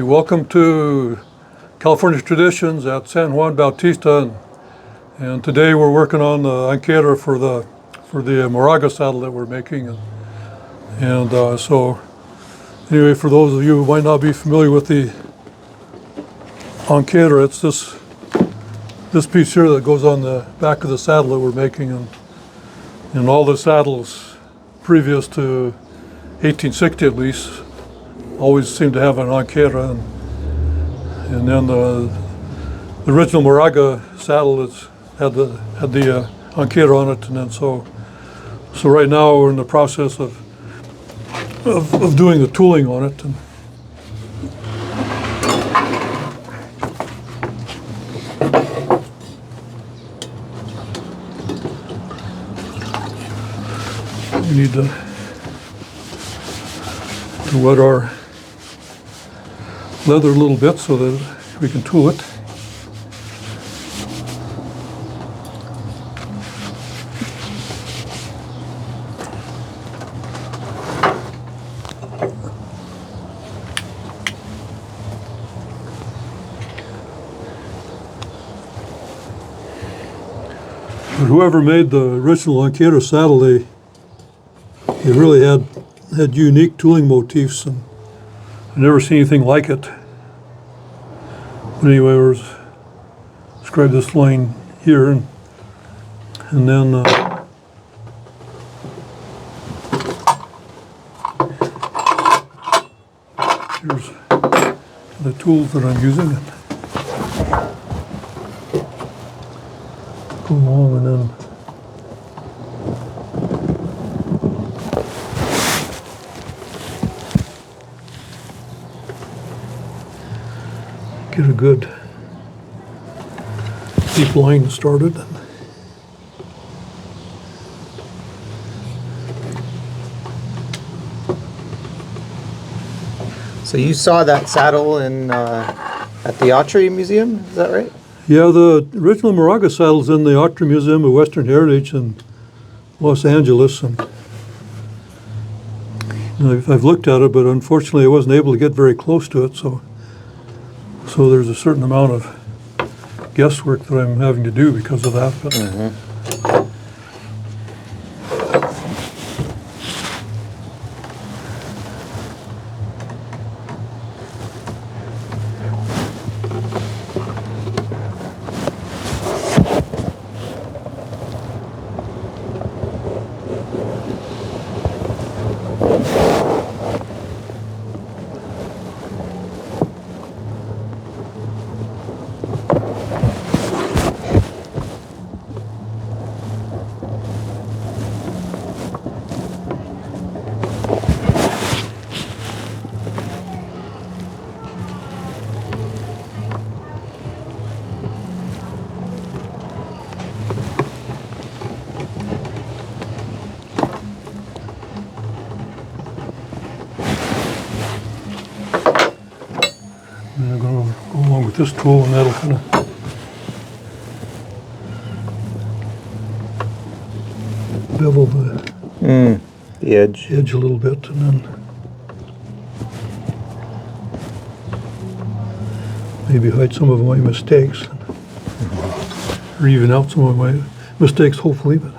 Welcome to California Traditions at San Juan Bautista, and today we're working on the Anquera for the Moraga saddle that we're making, so anyway, for those of you who might not be familiar with the Anquera, it's this piece here that goes on the back of the saddle that we're making, and all the saddles previous to 1860 at least always seem to have an Anquera, and then the original Moraga saddle had the Anquera on it, and then so right now we're in the process of doing the tooling on it. And we need to wet our leather a little bit so that we can tool it. But whoever made the original Anquera saddle, they really had unique tooling motifs, and I've never seen anything like it. But anyway, we'll scribe this line here, and then here's the tools that I'm using. Go along, and then get a good deep line started. So you saw that saddle at the Autry Museum, is that right? Yeah, the original Moraga saddle's in the Autry Museum of Western Heritage in Los Angeles, and I've looked at it, but unfortunately I wasn't able to get very close to it, so there's a certain amount of guesswork that I'm having to do because of that. But I'm going to go along with this tool, and that'll kind of bevel the edge a little bit, and then maybe hide some of my mistakes, or even out some of my mistakes, hopefully. But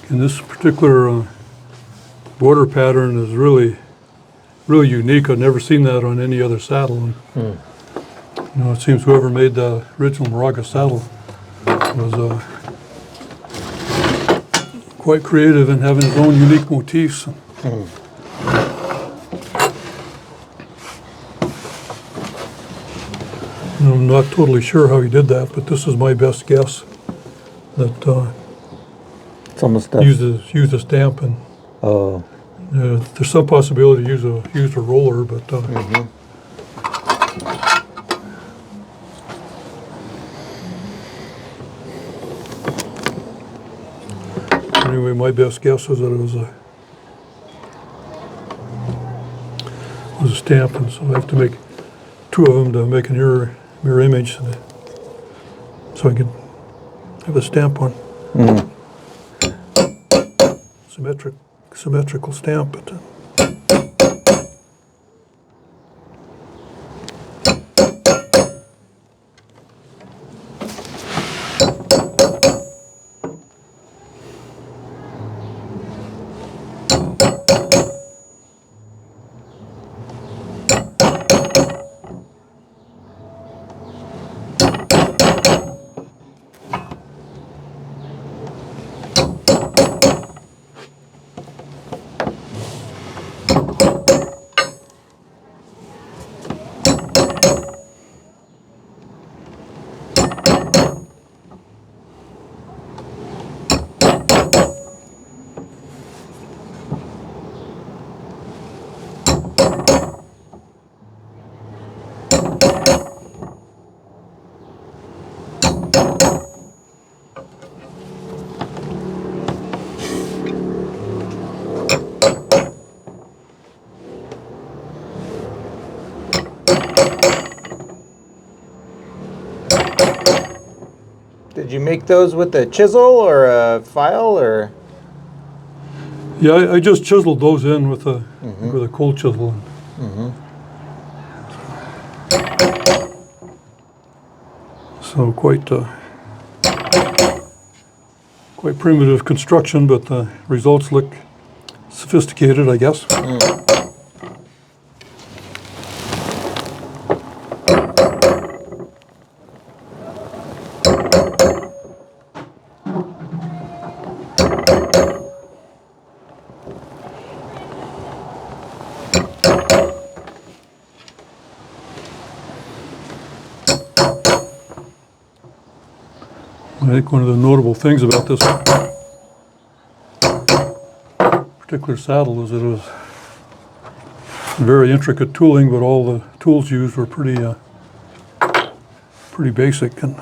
And this particular border pattern is really unique. I've never seen that on any other saddle. And, you know, it seems whoever made the original Moraga saddle was quite creative in having his own unique motifs. And I'm not totally sure how he did that, but this is my best guess. That It's almost used a stamp, and Oh. there's some possibility to use a roller, but anyway, my best guess is that it was a stamp, and so I have to make two of them to make a mirror image, so I could have a stamp on. Symmetrical stamp. But, Did you make those with a chisel or a file or? yeah, I just chiseled those in with a cold chisel. So quite primitive construction, but the results look sophisticated, I guess. I think one of the notable things about this particular saddle is that it was very intricate tooling, but all the tools used were pretty basic. And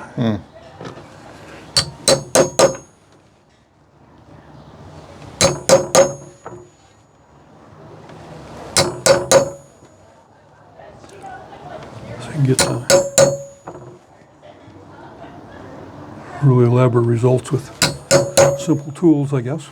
so you can get really elaborate results with simple tools, I guess.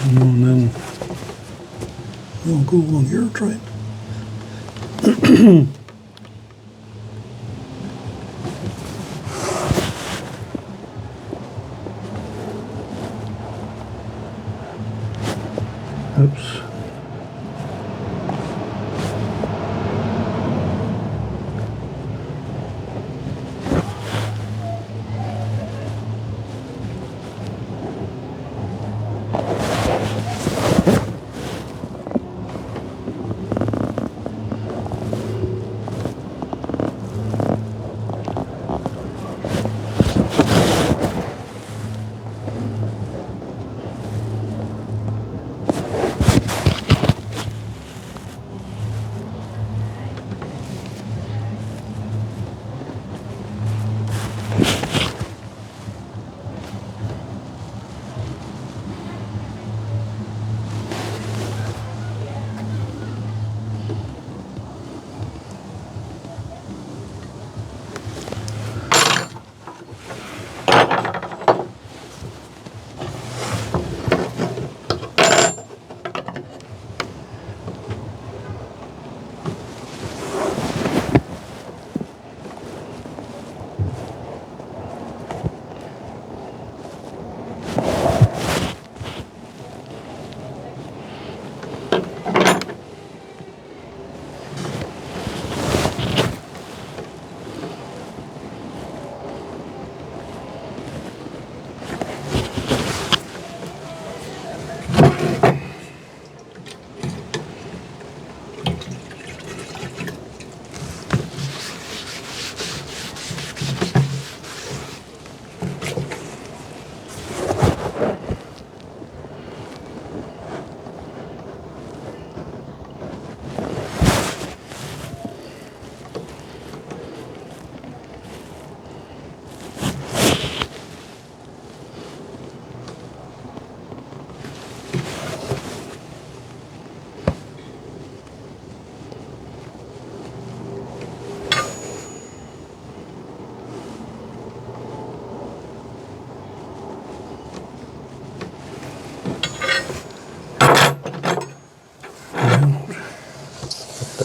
And then we'll go along here, try. Oops.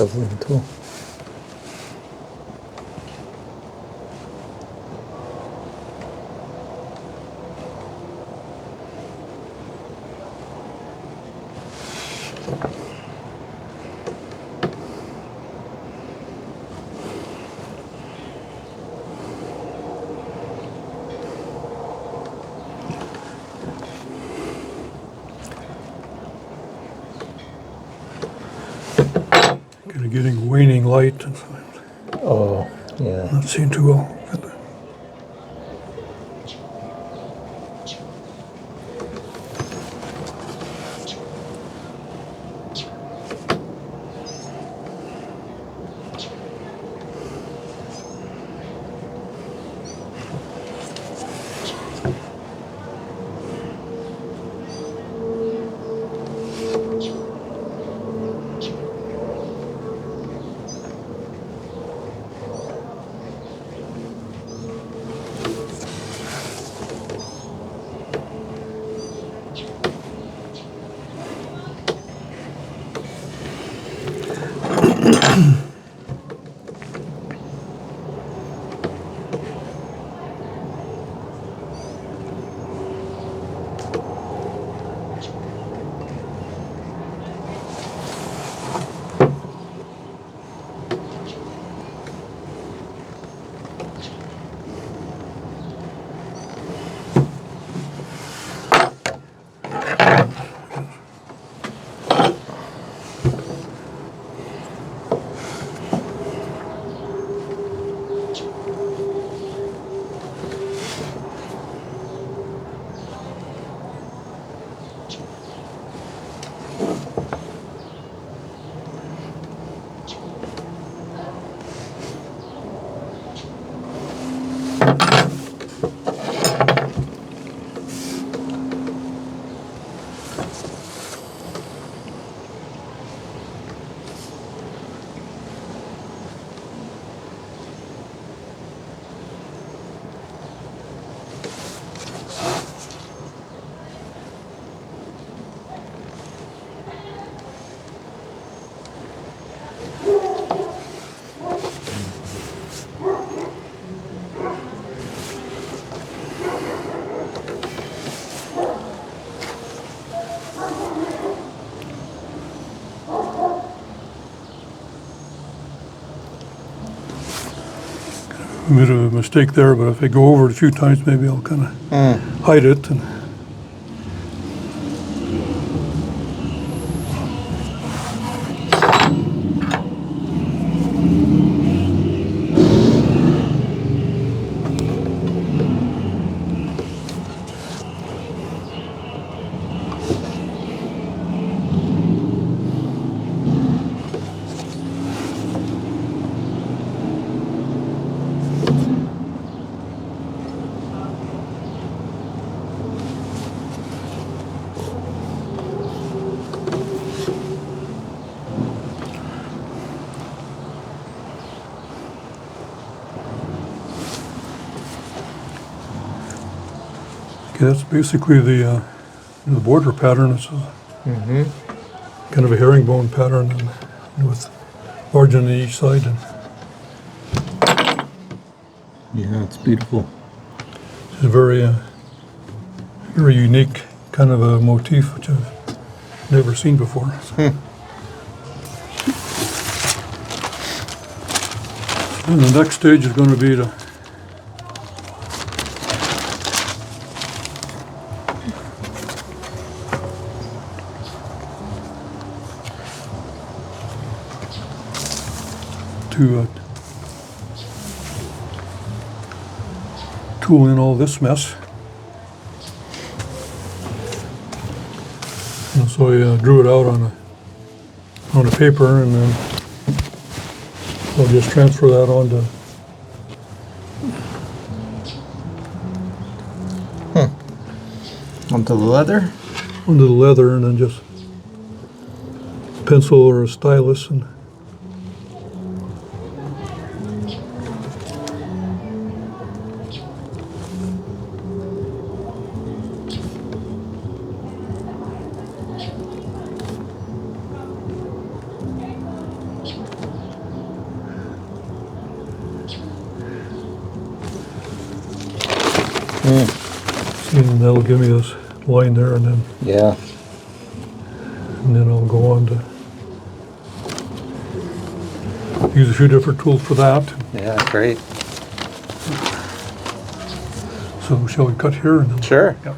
Beveling tool. Kind of getting waning light. Oh, yeah. Not seeing too well. I made a mistake there, but if I go over it a few times, maybe I'll kind of hide it. And okay, that's basically the border pattern. It's kind of a herringbone pattern and with margin on each side. And Yeah, it's beautiful. it's a very unique kind of a motif which I've never seen before. So. And the next stage is going to be to tool in all this mess. And so I drew it out on a paper, and then I'll just transfer that onto Onto the leather? onto the leather, and then just pencil or a stylus and and that'll give me this line there, and Yeah. then I'll go on to use a few different tools for that. Yeah, great. So shall we cut here? And then, Sure. Yep.